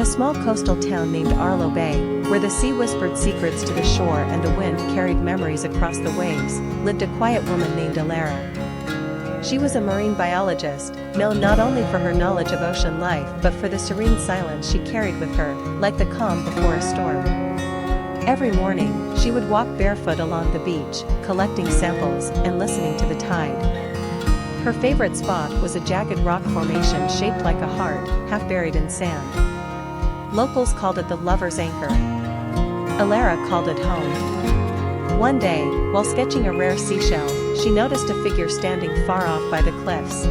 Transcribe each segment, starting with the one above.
a small coastal town named Arlo Bay, where the sea whispered secrets to the shore and the wind carried memories across the waves, lived a quiet woman named Alara. She was a marine biologist, known not only for her knowledge of ocean life but for the serene silence she carried with her, like the calm before a storm. Every morning, she would walk barefoot along the beach, collecting samples and listening to the tide. Her favorite spot was a jagged rock formation shaped like a heart, half buried in sand. Locals called it the Lover's Anchor. Alara called it home. One day, while sketching a rare seashell, she noticed a figure standing far off by the cliffs.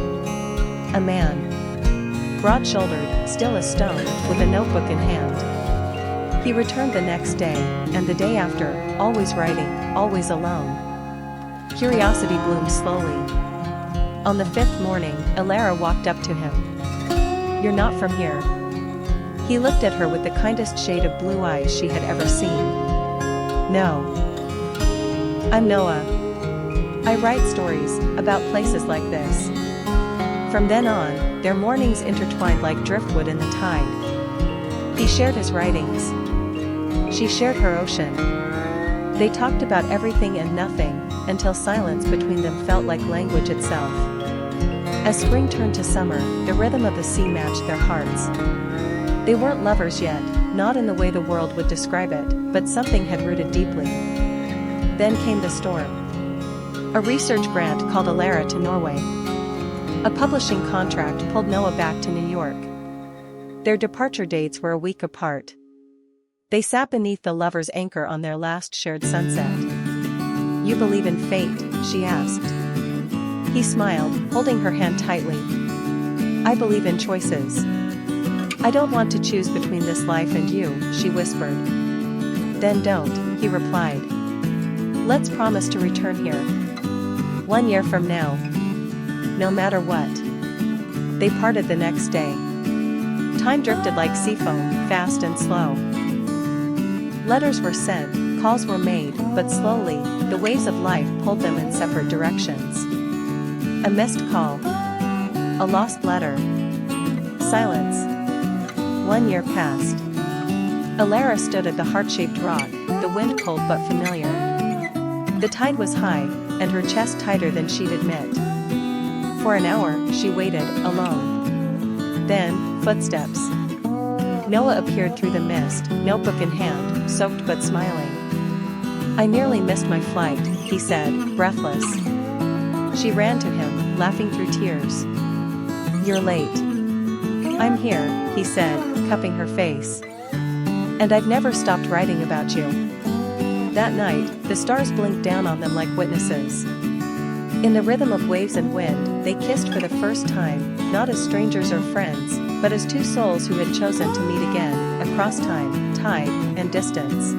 A man. Broad-shouldered, still as stone, with a notebook in hand. He returned the next day, and the day after, always writing, always alone. Curiosity bloomed slowly. On the fifth morning, Alara walked up to him. "You're not from here." He looked at her with the kindest shade of blue eyes she had ever seen. "No. I'm Noah. I write stories about places like this." From then on, their mornings intertwined like driftwood in the tide. He shared his writings. She shared her ocean. They talked about everything and nothing, until silence between them felt like language itself. As spring turned to summer, the rhythm of the sea matched their hearts. They weren't lovers yet, not in the way the world would describe it, but something had rooted deeply. Then came the storm. A research grant called Alara to Norway. A publishing contract pulled Noah back to New York. Their departure dates were a week apart. They sat beneath the Lover's Anchor on their last shared sunset. "You believe in fate?" she asked. He smiled, holding her hand tightly. "I believe in choices. I don't want to choose between this life and you," she whispered. "Then don't," he replied. "Let's promise to return here. 1 year from now. No matter what." They parted the next day. Time drifted like sea foam, fast and slow. Letters were sent, calls were made, but slowly, the waves of life pulled them in separate directions. A missed call. A lost letter. Silence. 1 year passed. Alara stood at the heart-shaped rock, the wind cold but familiar. The tide was high, and her chest tighter than she'd admit. For an hour, she waited, alone. Then, footsteps. Noah appeared through the mist, notebook in hand, soaked but smiling. "I nearly missed my flight," he said, breathless. She ran to him, laughing through tears. "You're late." "I'm here," he said, cupping her face. "And I've never stopped writing about you." That night, the stars blinked down on them like witnesses. In the rhythm of waves and wind, they kissed for the first time, not as strangers or friends, but as two souls who had chosen to meet again, across time, tide, and distance.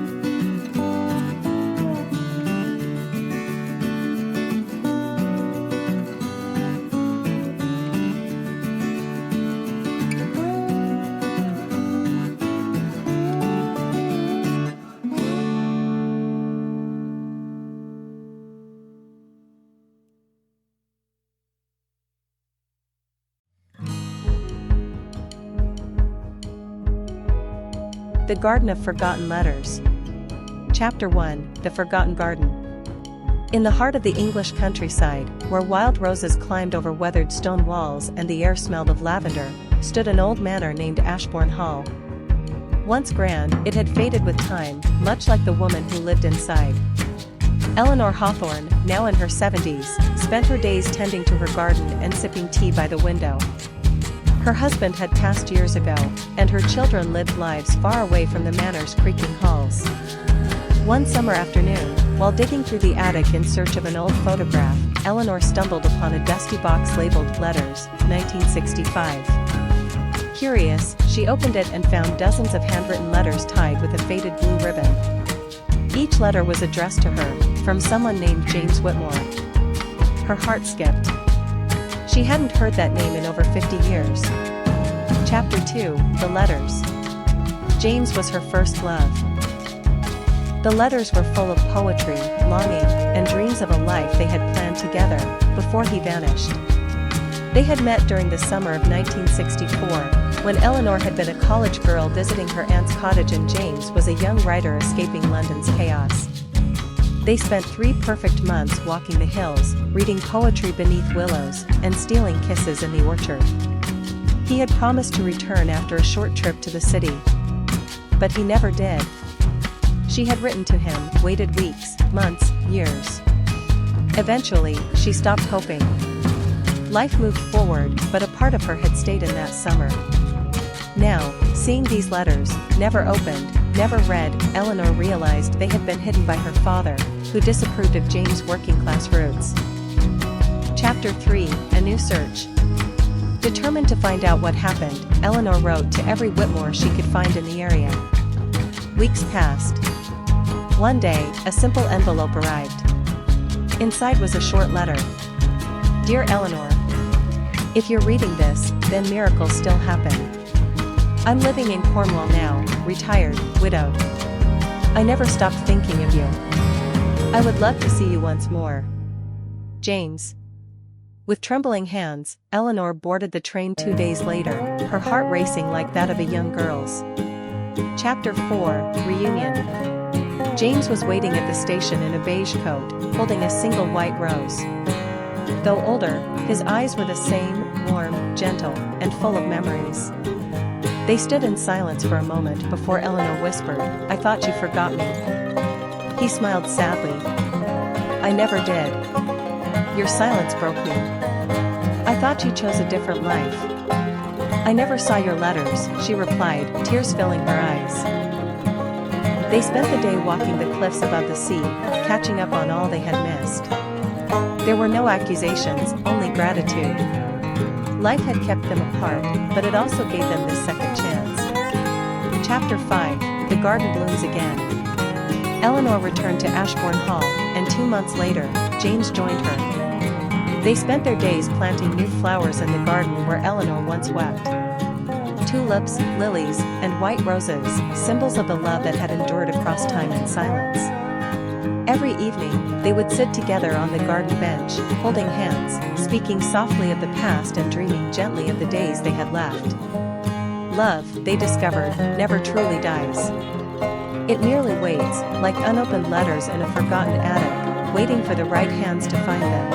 The Garden of Forgotten Letters. Chapter 1, The Forgotten Garden. In the heart of the English countryside, where wild roses climbed over weathered stone walls and the air smelled of lavender, stood an old manor named Ashbourne Hall. Once grand, it had faded with time, much like the woman who lived inside. Eleanor Hawthorne, now in her 70s, spent her days tending to her garden and sipping tea by the window. Her husband had passed years ago, and her children lived lives far away from the manor's creaking halls. One summer afternoon, while digging through the attic in search of an old photograph, Eleanor stumbled upon a dusty box labeled Letters, 1965. Curious, she opened it and found dozens of handwritten letters tied with a faded blue ribbon. Each letter was addressed to her, from someone named James Whitmore. Her heart skipped. She hadn't heard that name in over 50 years. Chapter 2, The Letters. James was her first love. The letters were full of poetry, longing, and dreams of a life they had planned together, before he vanished. They had met during the summer of 1964, when Eleanor had been a college girl visiting her aunt's cottage and James was a young writer escaping London's chaos. They spent 3 perfect months walking the hills, reading poetry beneath willows, and stealing kisses in the orchard. He had promised to return after a short trip to the city. But he never did. She had written to him, waited weeks, months, years. Eventually, she stopped hoping. Life moved forward, but a part of her had stayed in that summer. Now, seeing these letters, never opened, never read, Eleanor realized they had been hidden by her father, who disapproved of James' working-class roots. Chapter 3, A New Search. Determined to find out what happened, Eleanor wrote to every Whitmore she could find in the area. Weeks passed. One day, a simple envelope arrived. Inside was a short letter. Dear Eleanor, if you're reading this, then miracles still happen. I'm living in Cornwall now, retired, widowed. I never stopped thinking of you. I would love to see you once more. James. With trembling hands, Eleanor boarded the train 2 days later, her heart racing like that of a young girl's. Chapter 4, Reunion. James was waiting at the station in a beige coat, holding a single white rose. Though older, his eyes were the same, warm, gentle, and full of memories. They stood in silence for a moment before Eleanor whispered, I thought you forgot me. He smiled sadly. I never did. Your silence broke me. I thought you chose a different life. I never saw your letters, she replied, tears filling her eyes. They spent the day walking the cliffs above the sea, catching up on all they had missed. There were no accusations, only gratitude. Life had kept them apart, but it also gave them this second chance. Chapter 5, The Garden Blooms Again. Eleanor returned to Ashbourne Hall, and 2 months later, James joined her. They spent their days planting new flowers in the garden where Eleanor once wept. Tulips, lilies, and white roses, symbols of the love that had endured across time and silence. Every evening, they would sit together on the garden bench, holding hands, speaking softly of the past and dreaming gently of the days they had left. Love, they discovered, never truly dies. It merely waits, like unopened letters in a forgotten attic, waiting for the right hands to find them.